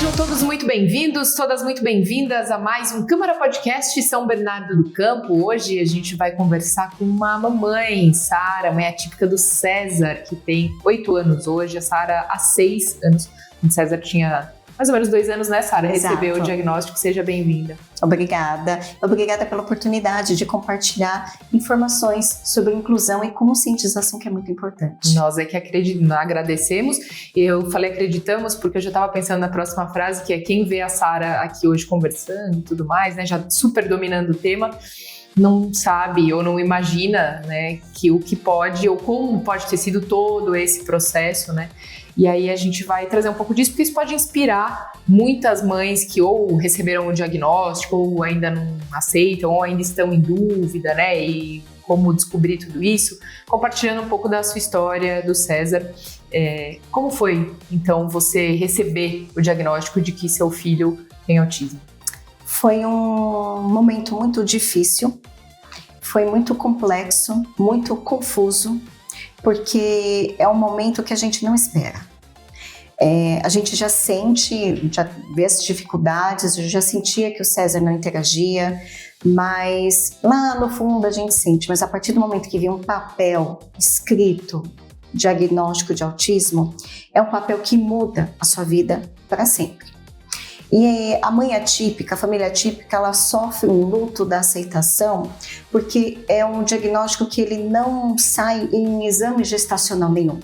Sejam todos muito bem-vindos, todas muito bem-vindas a mais um Câmara Podcast São Bernardo do Campo. Hoje a gente vai conversar com uma mamãe, Sara, mãe atípica do César, que tem 8 anos hoje, a Sara há 6 anos. O César tinha mais ou menos 2 anos, né, Sara? Recebeu o diagnóstico, seja bem-vinda. Obrigada pela oportunidade de compartilhar informações sobre inclusão e conscientização, que é muito importante. Nós é que agradecemos. Eu falei acreditamos porque eu já estava pensando na próxima frase, que é quem vê a Sara aqui hoje conversando e tudo mais, né, já super dominando o tema, não sabe ou não imagina, né, que o que pode ou como pode ter sido todo esse processo, né? E aí a gente vai trazer um pouco disso, porque isso pode inspirar muitas mães que ou receberam o diagnóstico, ou ainda não aceitam, ou ainda estão em dúvida, né? E como descobrir tudo isso, compartilhando um pouco da sua história, do César. Como foi, então, você receber o diagnóstico de que seu filho tem autismo? Foi um momento muito difícil, foi muito complexo, muito confuso, porque é um momento que a gente não espera. A gente já sente, já vê as dificuldades, eu já sentia que o César não interagia, mas lá no fundo a gente sente, mas a partir do momento que vem um papel escrito, diagnóstico de autismo, é um papel que muda a sua vida para sempre. E a mãe atípica, a família atípica, ela sofre um luto da aceitação porque é um diagnóstico que ele não sai em exame gestacional nenhum.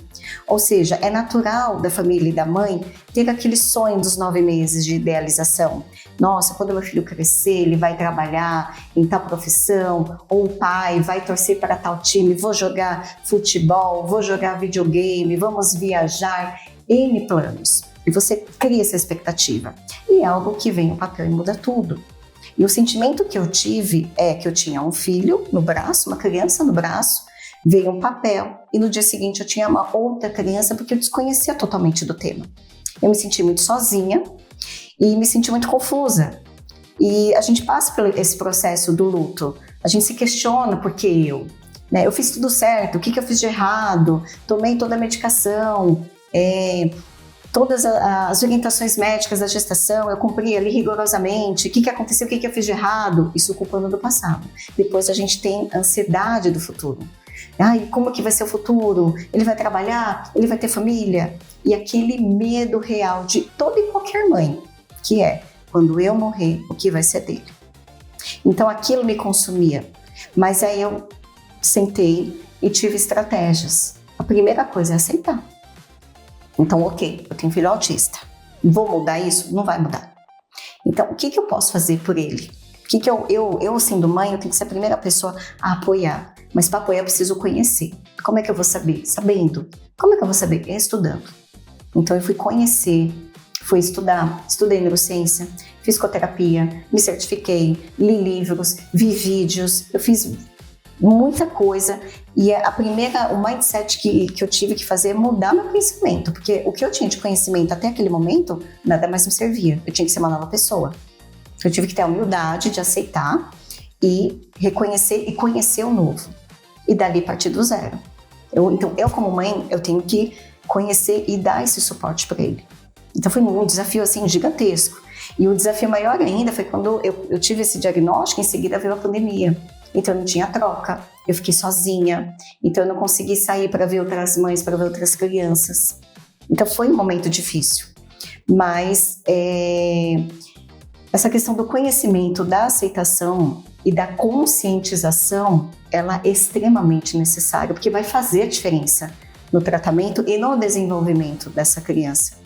Ou seja, é natural da família e da mãe ter aquele sonho dos 9 meses de idealização. Nossa, quando meu filho crescer, ele vai trabalhar em tal profissão, ou o pai vai torcer para tal time, vou jogar futebol, vou jogar videogame, vamos viajar, N planos. E você cria essa expectativa. E é algo que vem no papel e muda tudo. E o sentimento que eu tive é que eu tinha um filho no braço, uma criança no braço, veio um papel e no dia seguinte eu tinha uma outra criança porque eu desconhecia totalmente do tema. Eu me senti muito sozinha e me senti muito confusa. E a gente passa por esse processo do luto. A gente se questiona por que eu? Né? Eu fiz tudo certo, o que eu fiz de errado? Tomei toda a medicação, todas as orientações médicas da gestação, eu cumpri ali rigorosamente. O que aconteceu, o que eu fiz de errado? Isso culpando do passado. Depois a gente tem ansiedade do futuro. Ai, como que vai ser o futuro? Ele vai trabalhar? Ele vai ter família? E aquele medo real de toda e qualquer mãe, que é, quando eu morrer, o que vai ser dele? Então aquilo me consumia. Mas aí eu sentei e tive estratégias. A primeira coisa é aceitar. Então, ok, eu tenho filho autista. Vou mudar isso? Não vai mudar. Então, o que eu posso fazer por ele? Eu sendo mãe, eu tenho que ser a primeira pessoa a apoiar. Mas para apoiar, eu preciso conhecer. Como é que eu vou saber? Sabendo. Como é que eu vou saber? É estudando. Então, eu fui conhecer, fui estudar, estudei neurociência, fiz psicoterapia, me certifiquei, li livros, vi vídeos, eu fiz muita coisa. E o mindset que eu tive que fazer é mudar meu pensamento, porque o que eu tinha de conhecimento até aquele momento, nada mais me servia. Eu tinha que ser uma nova pessoa. Eu tive que ter a humildade de aceitar e reconhecer e conhecer o novo. E dali partir do zero. Então, eu como mãe, eu tenho que conhecer e dar esse suporte para ele. Então foi um desafio assim gigantesco. E o desafio maior ainda foi quando eu tive esse diagnóstico, em seguida veio a pandemia. Então eu não tinha troca, eu fiquei sozinha, então eu não consegui sair para ver outras mães, para ver outras crianças. Então foi um momento difícil, mas essa questão do conhecimento, da aceitação e da conscientização, ela é extremamente necessária, porque vai fazer a diferença no tratamento e no desenvolvimento dessa criança.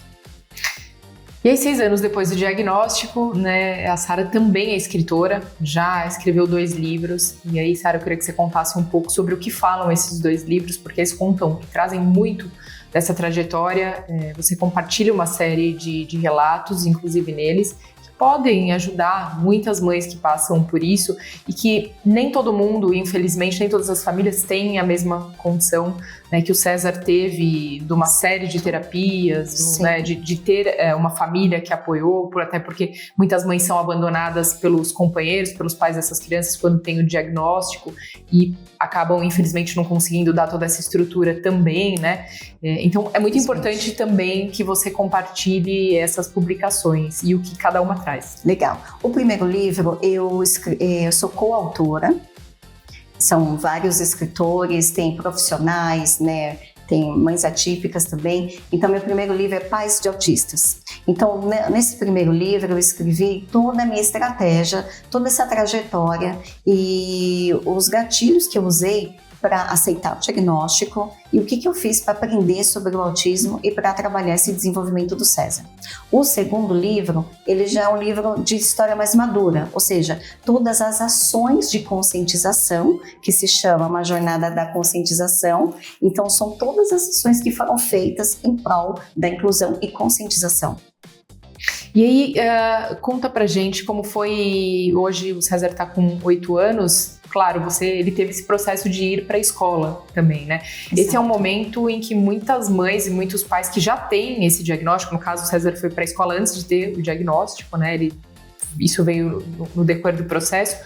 E aí, 6 anos depois do diagnóstico, né, a Sara também é escritora, já escreveu 2 livros. E aí, Sara, eu queria que você contasse um pouco sobre o que falam esses 2 livros, porque eles contam e trazem muito dessa trajetória. Você compartilha uma série de relatos, inclusive neles, que podem ajudar muitas mães que passam por isso e que nem todo mundo, infelizmente, nem todas as famílias têm a mesma condição, né, que o César teve, de uma série de terapias, né, de ter uma família que apoiou, até porque muitas mães são abandonadas pelos companheiros, pelos pais dessas crianças quando tem o diagnóstico e acabam, infelizmente, não conseguindo dar toda essa estrutura também, né? Então, é muito importante também que você compartilhe essas publicações e o que cada uma traz. Legal. O primeiro livro, eu sou coautora. São vários escritores, tem profissionais, né? Tem mães atípicas também. Então, meu primeiro livro é Pais de Autistas. Então, nesse primeiro livro, eu escrevi toda a minha estratégia, toda essa trajetória e os gatilhos que eu usei para aceitar o diagnóstico e o que eu fiz para aprender sobre o autismo e para trabalhar esse desenvolvimento do César. O segundo livro, ele já é um livro de história mais madura, ou seja, todas as ações de conscientização, que se chama uma jornada da conscientização. Então, são todas as ações que foram feitas em prol da inclusão e conscientização. E aí, conta pra gente como foi, hoje o César tá com 8 anos, claro, ele teve esse processo de ir para a escola também, né? Exato. Esse é um momento em que muitas mães e muitos pais que já têm esse diagnóstico, no caso o César foi para a escola antes de ter o diagnóstico, né? Isso veio no decorrer do processo,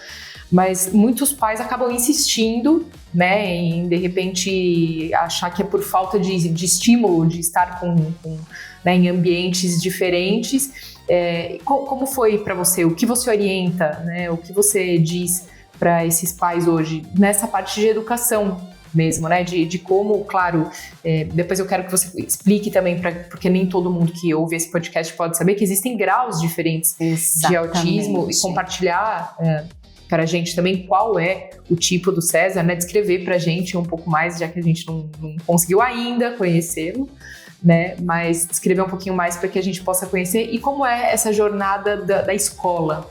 mas muitos pais acabam insistindo, né, em de repente achar que é por falta de estímulo, de estar né, em ambientes diferentes. Como foi para você? O que você orienta, né? O que você diz para esses pais hoje nessa parte de educação mesmo, né? De como, claro, depois eu quero que você explique também, porque nem todo mundo que ouve esse podcast pode saber que existem graus diferentes de autismo e compartilhar para a gente também qual é o tipo do César, né? Descrever para a gente um pouco mais, já que a gente não conseguiu ainda conhecê-lo, né? Mas descrever um pouquinho mais para que a gente possa conhecer e como é essa jornada da escola,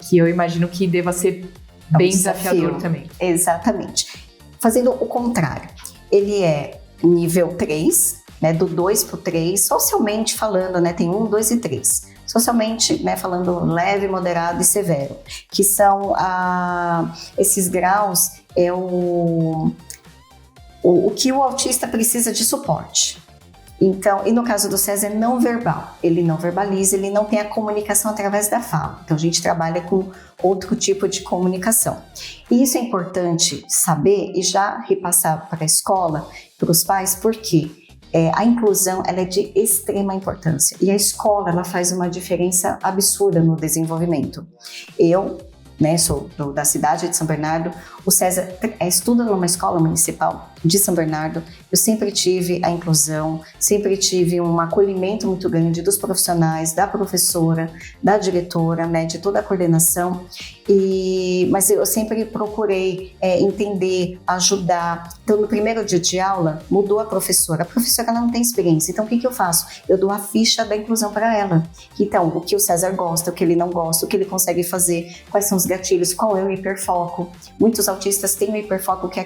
que eu imagino que deva ser bem desafiador também. Exatamente. Fazendo o contrário, ele é nível 3, né, do 2 para o 3, socialmente falando, né, tem 1, 2 e 3. Socialmente, né, falando leve, moderado e severo, que são esses graus, é o que o autista precisa de suporte. Então, e no caso do César, não verbal. Ele não verbaliza, ele não tem a comunicação através da fala. Então, a gente trabalha com outro tipo de comunicação. E isso é importante saber e já repassar para a escola, para os pais, porque a inclusão ela é de extrema importância. E a escola ela faz uma diferença absurda no desenvolvimento. Eu, né, sou da cidade de São Bernardo, o César estuda numa escola municipal de São Bernardo. Eu sempre tive a inclusão, sempre tive um acolhimento muito grande dos profissionais, da professora, da diretora, né, de toda a coordenação. Mas eu sempre procurei entender, ajudar. Então, no primeiro dia de aula, mudou a professora. A professora não tem experiência, então o que eu faço? Eu dou a ficha da inclusão para ela. Então, o que o César gosta, o que ele não gosta, o que ele consegue fazer, quais são os gatilhos, qual é o hiperfoco. Muitos autistas têm o hiperfoco, que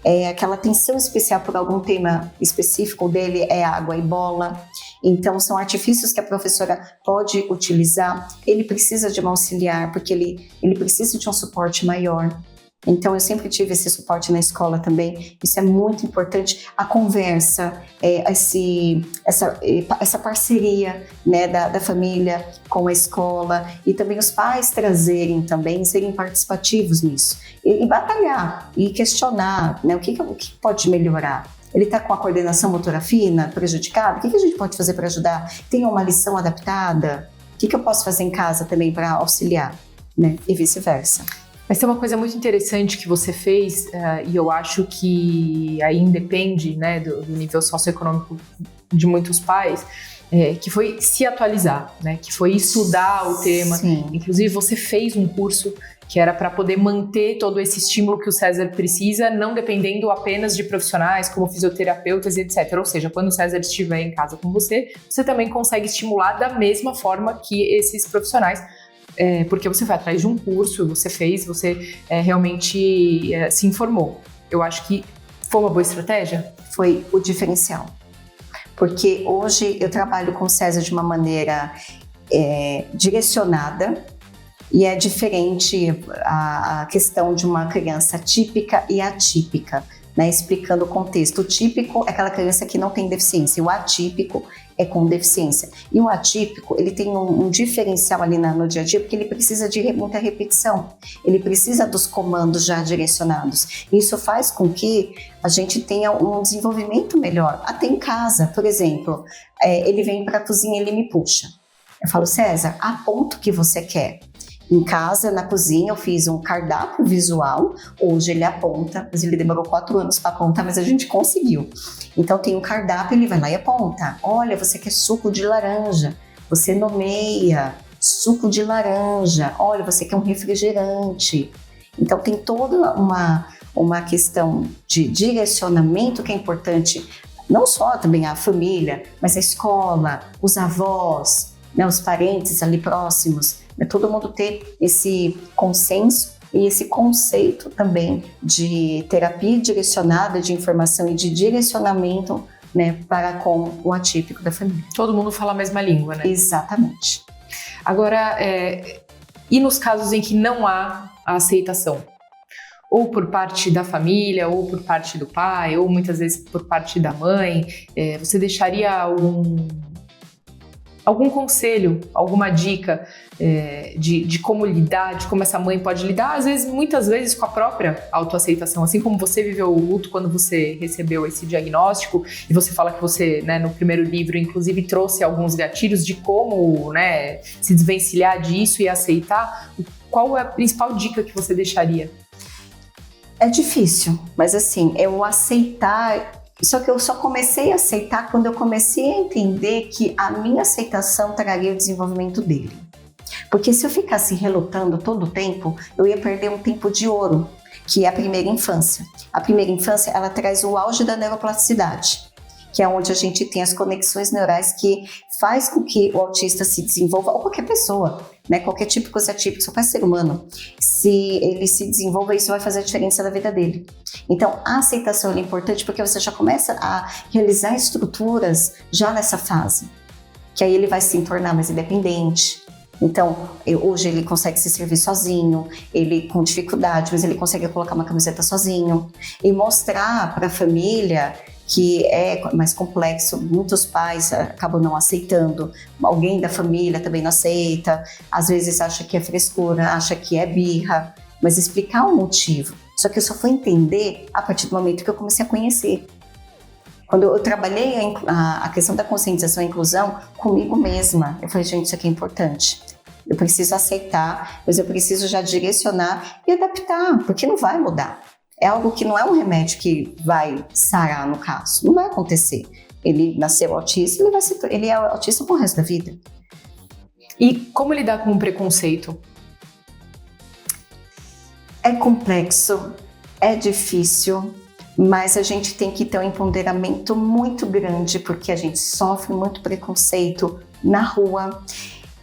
é aquela atenção especial por algum tema específico dele, é água e bola. Então, são artifícios que a professora pode utilizar. Ele precisa de um auxiliar, porque ele precisa de um suporte maior. Então, eu sempre tive esse suporte na escola também. Isso é muito importante. A conversa, essa parceria, né, da família com a escola e também os pais trazerem também, serem participativos nisso. E batalhar, e questionar, né, o que pode melhorar. Ele está com a coordenação motora fina prejudicada? O que a gente pode fazer para ajudar? Tem uma lição adaptada? O que eu posso fazer em casa também para auxiliar? Né? E vice-versa. Mas tem uma coisa muito interessante que você fez, e eu acho que aí independe, né, do nível socioeconômico de muitos pais, que foi se atualizar, né, que foi estudar o tema. Sim. Inclusive, você fez um curso que era para poder manter todo esse estímulo que o César precisa, não dependendo apenas de profissionais como fisioterapeutas e etc. Ou seja, quando o César estiver em casa com você, você também consegue estimular da mesma forma que esses profissionais, porque você vai atrás de um curso, você realmente se informou. Eu acho que foi uma boa estratégia? Foi o diferencial. Porque hoje eu trabalho com o César de uma maneira direcionada, e é diferente a questão de uma criança típica e atípica, né? Explicando o contexto. O típico é aquela criança que não tem deficiência, o atípico é com deficiência. E o atípico, ele tem um diferencial ali no dia a dia, porque ele precisa de muita repetição, ele precisa dos comandos já direcionados. Isso faz com que a gente tenha um desenvolvimento melhor. Até em casa, por exemplo, ele vem para a cozinha e ele me puxa. Eu falo, César, aponta o que você quer. Em casa, na cozinha, eu fiz um cardápio visual. Hoje ele aponta, mas ele demorou 4 anos para apontar, mas a gente conseguiu. Então tem um cardápio, ele vai lá e aponta. Olha, você quer suco de laranja. Você nomeia suco de laranja. Olha, você quer um refrigerante. Então tem toda uma questão de direcionamento que é importante. Não só também a família, mas a escola, os avós, né, os parentes ali próximos. Todo mundo ter esse consenso e esse conceito também de terapia direcionada, de informação e de direcionamento, né, para com o atípico da família. Todo mundo fala a mesma língua, né? Exatamente. Agora, e nos casos em que não há a aceitação? Ou por parte da família, ou por parte do pai, ou muitas vezes por parte da mãe, você deixaria algum conselho, alguma dica de como lidar, de como essa mãe pode lidar, muitas vezes com a própria autoaceitação, assim como você viveu o luto quando você recebeu esse diagnóstico, e você fala que você, né, no primeiro livro, inclusive trouxe alguns gatilhos de como, né, se desvencilhar disso e aceitar. Qual é a principal dica que você deixaria? É difícil, mas assim, eu aceitar. Só que eu só comecei a aceitar quando eu comecei a entender que a minha aceitação traria o desenvolvimento dele. Porque se eu ficasse relutando todo o tempo, eu ia perder um tempo de ouro, que é a primeira infância. A primeira infância, ela traz o auge da neuroplasticidade, que é onde a gente tem as conexões neurais que faz com que o autista se desenvolva, ou qualquer pessoa, né? Qualquer típico ou atípico, qualquer ser humano. Se ele se desenvolva, isso vai fazer a diferença na vida dele. Então, a aceitação é importante porque você já começa a realizar estruturas já nessa fase, que aí ele vai se tornar mais independente. Então, hoje ele consegue se servir sozinho, ele com dificuldade, mas ele consegue colocar uma camiseta sozinho. E mostrar para a família que é mais complexo, muitos pais acabam não aceitando, alguém da família também não aceita, às vezes acha que é frescura, acha que é birra, mas explicar o motivo. Só que eu só fui entender a partir do momento que eu comecei a conhecer. Quando eu trabalhei a questão da conscientização e inclusão comigo mesma, eu falei, gente, isso aqui é importante. Eu preciso aceitar, mas eu preciso já direcionar e adaptar, porque não vai mudar. É algo que não é um remédio que vai sarar, no caso. Não vai acontecer. Ele nasceu autista, ele é autista pro resto da vida. E como lidar com o preconceito? É complexo, é difícil, mas a gente tem que ter um empoderamento muito grande, porque a gente sofre muito preconceito na rua.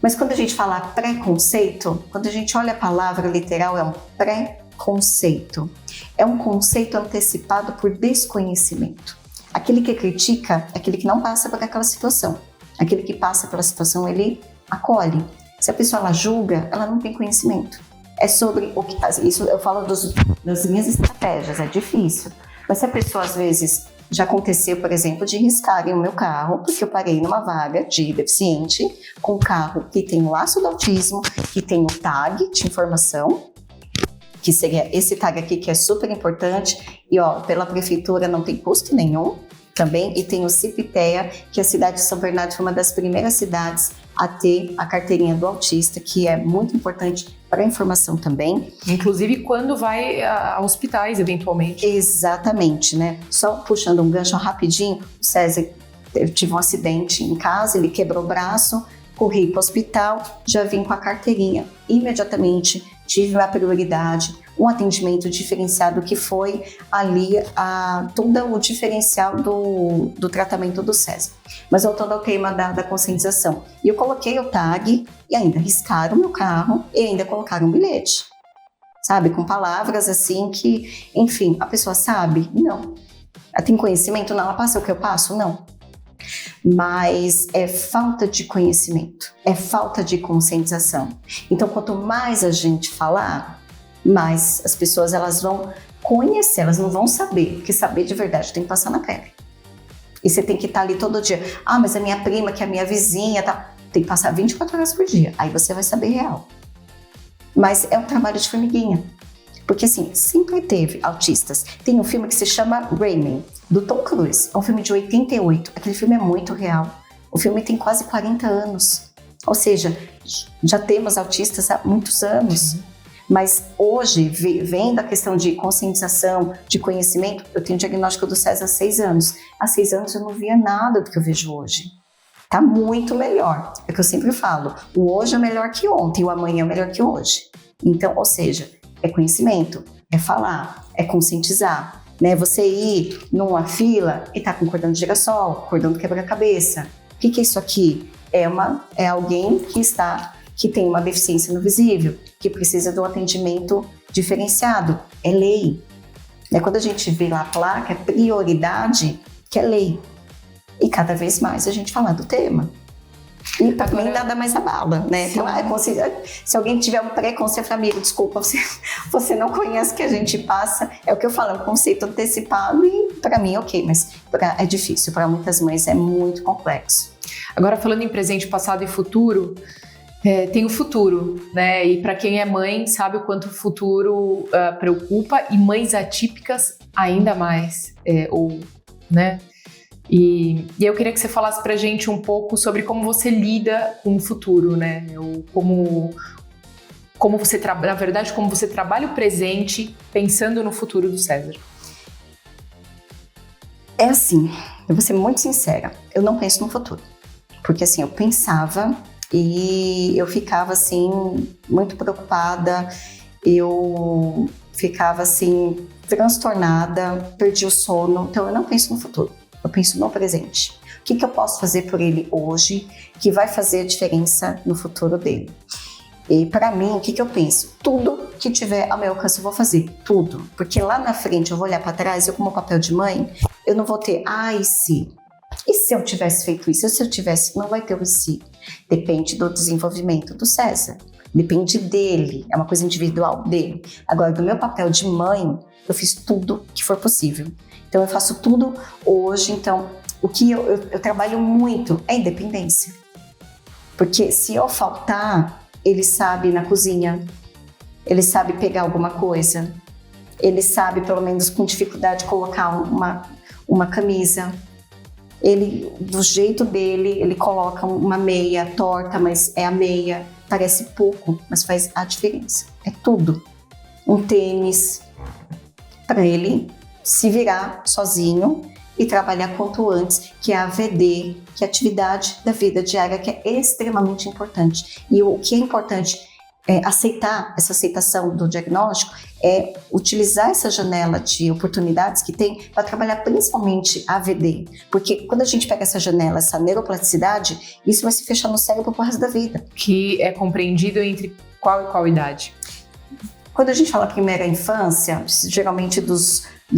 Mas quando a gente fala preconceito, quando a gente olha a palavra literal, é um preconceito. É um conceito antecipado por desconhecimento. Aquele que critica é aquele que não passa por aquela situação. Aquele que passa pela situação, ele acolhe. Se a pessoa ela julga, ela não tem conhecimento. É sobre o que faz. Isso eu falo das minhas estratégias, é difícil. Mas se a pessoa, às vezes, já aconteceu, por exemplo, de riscarem o meu carro, porque eu parei numa vaga de deficiente, com um carro que tem o laço do autismo, que tem o tag de informação, que seria esse tag aqui, que é super importante, e ó, pela prefeitura não tem custo nenhum também, e tem o CIPTEA, que a cidade de São Bernardo foi uma das primeiras cidades a ter a carteirinha do autista, que é muito importante para a informação também. Inclusive quando vai a hospitais, eventualmente. Exatamente, né? Só puxando um gancho rapidinho, o César tive um acidente em casa, ele quebrou o braço, corri para o hospital, já vim com a carteirinha. Imediatamente tive uma prioridade, um atendimento diferenciado, que foi ali todo o diferencial do tratamento do César. Mas voltando ao tema da conscientização, e eu coloquei o tag e ainda riscaram o meu carro e ainda colocaram um bilhete, sabe? Com palavras assim que, enfim, a pessoa sabe? Não. Ela tem conhecimento? Não. Ela passa o que eu passo? Não. mas é falta de conhecimento, é falta de conscientização. Então, quanto mais a gente falar, mais as pessoas elas vão conhecer, elas não vão saber, porque saber de verdade tem que passar na pele. E você tem que estar ali todo dia. Ah, mas a minha prima, que é a minha vizinha, tá... tem que passar 24 horas por dia. Aí você vai saber real. Mas é um trabalho de formiguinha. Porque assim, sempre teve autistas. Tem um filme que se chama Rayman, do Tom Cruise. É um filme de 88. Aquele filme é muito real. O filme tem quase 40 anos. Ou seja, já temos autistas há muitos anos. Mas hoje, vendo a questão de conscientização, de conhecimento, eu tenho o diagnóstico do César há 6 anos. Há 6 anos eu não via nada do que eu vejo hoje. Tá muito melhor. É o que eu sempre falo. O hoje é melhor que ontem, o amanhã é melhor que hoje. Então, ou seja, é conhecimento, é falar, é conscientizar. Né? Você ir numa fila e tá com cordão de girassol, cordão do quebra-cabeça. O que é isso aqui? É alguém que tem uma deficiência no visível, que precisa de um atendimento diferenciado. É lei. Né? Quando a gente vê lá a placa, é prioridade, que é lei. E cada vez mais a gente fala do tema. E para mim nada mais abala, né? Então, se alguém tiver um preconceito, amigo, desculpa, você não conhece o que a gente passa. É o que eu falo, é um conceito antecipado e para mim ok, mas é difícil. Para muitas mães é muito complexo. Agora falando em presente, passado e futuro, tem o futuro, né? E para quem é mãe sabe o quanto o futuro preocupa, e mães atípicas ainda mais, né? E eu queria que você falasse pra gente um pouco sobre como você lida com o futuro, né? Como você na verdade, como você trabalha o presente pensando no futuro do César. É assim, eu vou ser muito sincera, eu não penso no futuro. Porque assim, eu pensava e eu ficava assim, muito preocupada, eu ficava assim, transtornada, perdi o sono, então eu não penso no futuro. Eu penso no presente. O que eu posso fazer por ele hoje que vai fazer a diferença no futuro dele? E para mim, o que eu penso? Tudo que tiver ao meu alcance eu vou fazer, tudo. Porque lá na frente eu vou olhar para trás, eu como papel de mãe, eu não vou ter, e se? E se eu tivesse feito isso? E se eu tivesse? Não vai ter o e se. Depende do desenvolvimento do César. Depende dele, é uma coisa individual dele. Agora, do meu papel de mãe, eu fiz tudo que for possível. Então, eu faço tudo hoje. Então, o que eu trabalho muito é independência. Porque se eu faltar, ele sabe na cozinha, ele sabe pegar alguma coisa, ele sabe, pelo menos com dificuldade, colocar uma camisa. Ele, do jeito dele, ele coloca uma meia torta, mas é a meia. Parece pouco, mas faz a diferença. É tudo. Um tênis para ele se virar sozinho e trabalhar quanto antes, que é a AVD, que é a atividade da vida diária, que é extremamente importante. E o que é importante é aceitar, essa aceitação do diagnóstico, é utilizar essa janela de oportunidades que tem para trabalhar principalmente a AVD. Porque quando a gente pega essa janela, essa neuroplasticidade, isso vai se fechar no cérebro pro resto da vida. Que é compreendido entre qual e qual idade? Quando a gente fala primeira infância, geralmente do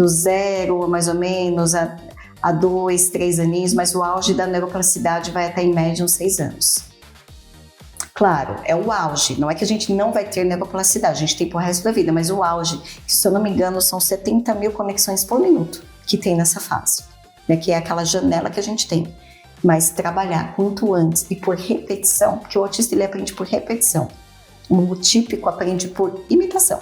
0, mais ou menos, a 2, 3 aninhos, mas o auge da neuroplasticidade vai até em média uns 6 anos. Claro, é o auge, não é que a gente não vai ter neuroplasticidade, a gente tem pro resto da vida, mas o auge, que, se eu não me engano, são 70 mil conexões por minuto que tem nessa fase, né, que é aquela janela que a gente tem. Mas trabalhar quanto antes e por repetição, porque o autista ele aprende por repetição. O típico aprende por imitação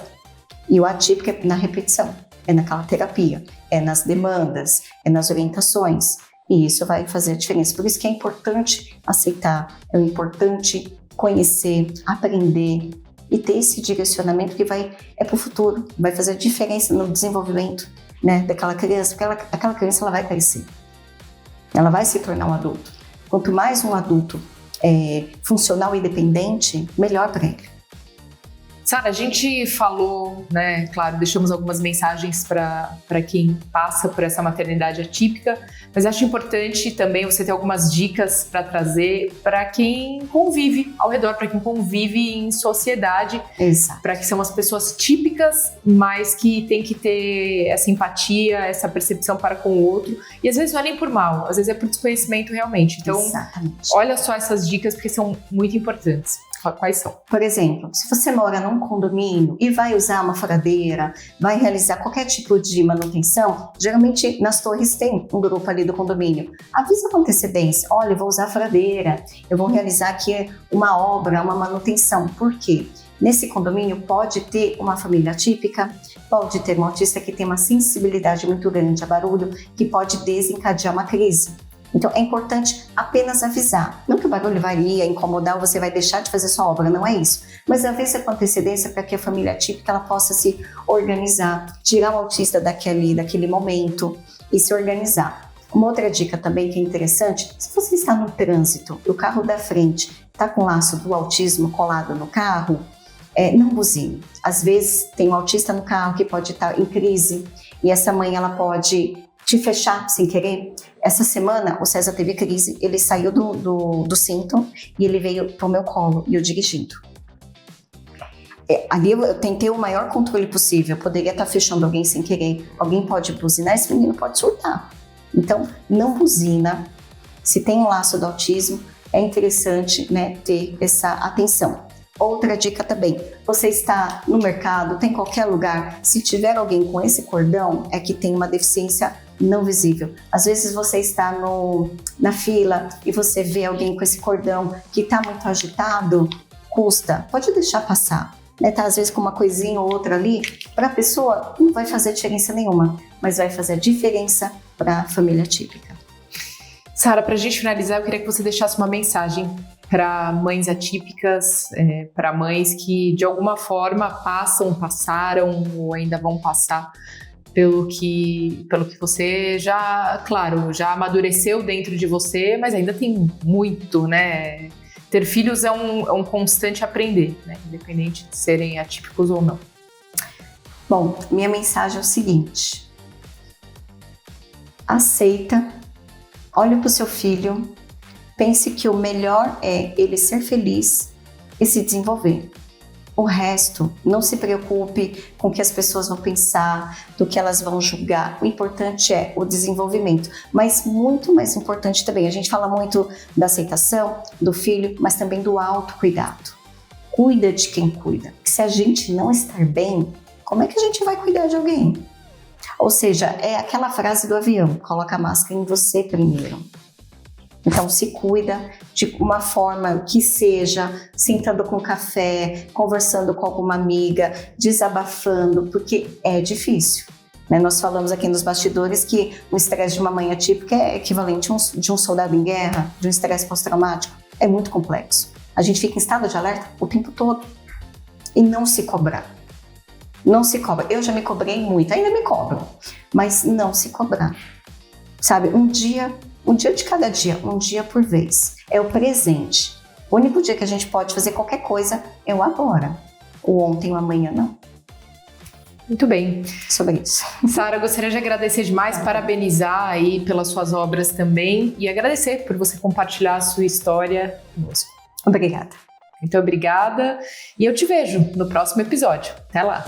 e o atípico é na repetição, é naquela terapia, é nas demandas, é nas orientações, e isso vai fazer a diferença. Por isso que é importante aceitar, é importante conhecer, aprender e ter esse direcionamento que é para o futuro, vai fazer a diferença no desenvolvimento, né, daquela criança, porque aquela criança ela vai crescer, ela vai se tornar um adulto. Quanto mais um adulto funcional e independente, melhor para ele. Sara, a gente falou, né, claro, deixamos algumas mensagens para quem passa por essa maternidade atípica, mas acho importante também você ter algumas dicas para trazer para quem convive ao redor, para quem convive em sociedade, para que são as pessoas típicas, mas que tem que ter essa empatia, essa percepção para com o outro, e às vezes não é nem por mal, às vezes é por desconhecimento realmente. Então, exatamente. Olha só essas dicas porque são muito importantes. Quais são? Por exemplo, se você mora num condomínio e vai usar uma furadeira, vai realizar qualquer tipo de manutenção, geralmente nas torres tem um grupo ali do condomínio. Avisa com antecedência, olha, eu vou usar a furadeira, eu vou realizar aqui uma obra, uma manutenção. Por quê? Nesse condomínio pode ter uma família típica, pode ter um autista que tem uma sensibilidade muito grande a barulho, que pode desencadear uma crise. Então é importante apenas avisar. Não que o barulho vai incomodar ou você vai deixar de fazer sua obra, não é isso. Mas avisa com antecedência para que a família típica ela possa se organizar, tirar o autista daquele momento e se organizar. Uma outra dica também que é interessante, se você está no trânsito e o carro da frente está com o laço do autismo colado no carro, não buzine. Às vezes tem um autista no carro que pode estar em crise e essa mãe ela pode te fechar sem querer. Essa semana o César teve crise, ele saiu do cinto e ele veio pro meu colo e eu dirigindo. Ali eu tentei o maior controle possível, eu poderia estar fechando alguém sem querer, alguém pode buzinar, esse menino pode surtar. Então não buzina, se tem um laço do autismo, é interessante, né, ter essa atenção. Outra dica também, você está no mercado, tem qualquer lugar, se tiver alguém com esse cordão, é que tem uma deficiência não visível. Às vezes você está na fila e você vê alguém com esse cordão que está muito agitado, pode deixar passar. Né? Tá, às vezes com uma coisinha ou outra ali, para a pessoa não vai fazer diferença nenhuma, mas vai fazer a diferença para a família típica. Sara, para a gente finalizar, eu queria que você deixasse uma mensagem para mães atípicas, para mães que de alguma forma passaram ou ainda vão passar pelo que você já amadureceu dentro de você, mas ainda tem muito, né? Ter filhos é um constante aprender, né? Independente de serem atípicos ou não. Bom, minha mensagem é o seguinte: aceita, olha para o seu filho, pense que o melhor é ele ser feliz e se desenvolver. O resto, não se preocupe com o que as pessoas vão pensar, do que elas vão julgar. O importante é o desenvolvimento, mas muito mais importante também. A gente fala muito da aceitação do filho, mas também do autocuidado. Cuida de quem cuida. Porque se a gente não estar bem, como é que a gente vai cuidar de alguém? Ou seja, é aquela frase do avião, coloca a máscara em você primeiro. Então se cuida de uma forma que seja sentando com café, conversando com alguma amiga, desabafando, porque é difícil. Né? Nós falamos aqui nos bastidores que o estresse de uma mãe atípica é equivalente de um soldado em guerra, de um estresse pós-traumático. É muito complexo. A gente fica em estado de alerta o tempo todo e não se cobrar. Não se cobra. Eu já me cobrei muito, ainda me cobro, mas não se cobrar. Sabe, um dia de cada dia, um dia por vez. É o presente. O único dia que a gente pode fazer qualquer coisa é o agora. O ontem, o amanhã, não. Muito bem. Sobre isso. Sara, gostaria de agradecer demais, parabenizar aí pelas suas obras também e agradecer por você compartilhar a sua história conosco. Obrigada. Muito obrigada e eu te vejo no próximo episódio. Até lá!